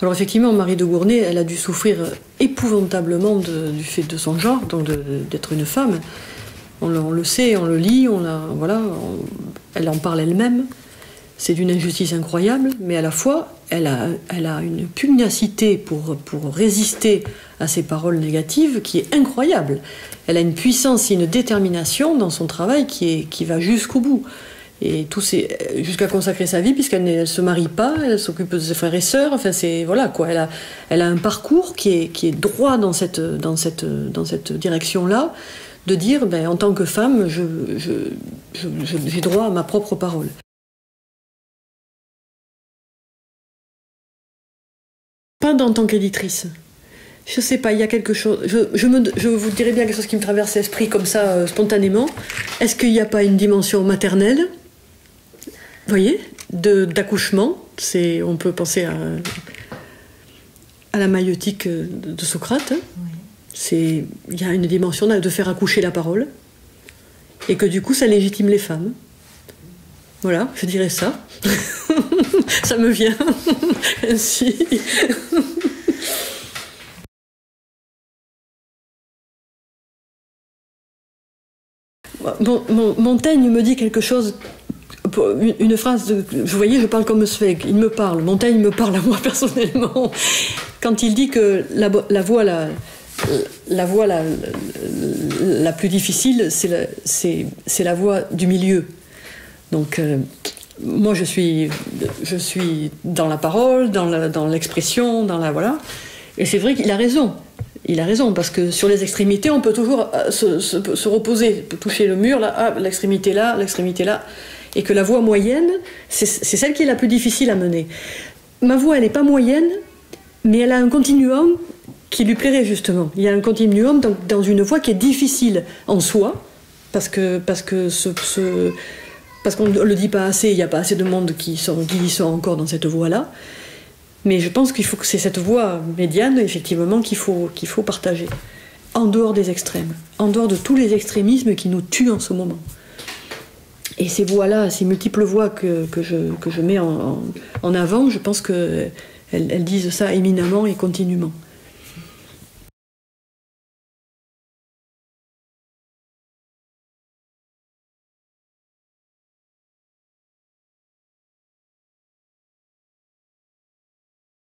Alors effectivement, Marie de Gournay, elle a dû souffrir épouvantablement du fait de son genre, donc d'être une femme. On le sait, on le lit, elle en parle elle-même. C'est d'une injustice incroyable, mais à la fois, elle a une pugnacité pour résister à ces paroles négatives qui est incroyable. Elle a une puissance et une détermination dans son travail qui va jusqu'au bout. Et jusqu'à consacrer sa vie, puisqu'elle ne se marie pas, elle s'occupe de ses frères et sœurs. Enfin, elle a un parcours qui est droit dans cette direction-là, de dire, en tant que femme, j'ai droit à ma propre parole. Pas en tant qu'éditrice. Je sais pas, il y a quelque chose. Je vous dirais bien quelque chose qui me traverse l'esprit comme ça, spontanément. Est-ce qu'il n'y a pas une dimension maternelle, vous voyez, d'accouchement? On peut penser à la maïeutique de Socrate. Oui. Il y a une dimension de faire accoucher la parole. Et que du coup, ça légitime les femmes. Voilà, je dirais ça. Ça me vient ainsi. Montaigne me dit quelque chose, une phrase, vous voyez, je parle comme Zweig, il me parle, Montaigne me parle à moi personnellement, quand il dit que la voie la plus difficile, c'est la voie du milieu. Donc, moi, je suis dans la parole, dans l'expression, voilà. Et c'est vrai qu'il a raison. Il a raison, parce que sur les extrémités, on peut toujours se reposer, toucher le mur, là, l'extrémité là, et que la voie moyenne, c'est celle qui est la plus difficile à mener. Ma voie, elle n'est pas moyenne, mais elle a un continuum qui lui plairait justement. Il y a un continuum dans une voie qui est difficile en soi, parce qu'on ne le dit pas assez, il n'y a pas assez de monde qui y sont encore dans cette voie-là. Mais je pense qu'il faut que c'est cette voie médiane, effectivement, qu'il faut partager. En dehors des extrêmes, en dehors de tous les extrémismes qui nous tuent en ce moment. Et ces voies-là, ces multiples voies que je mets en avant, je pense qu'elles disent ça éminemment et continuellement.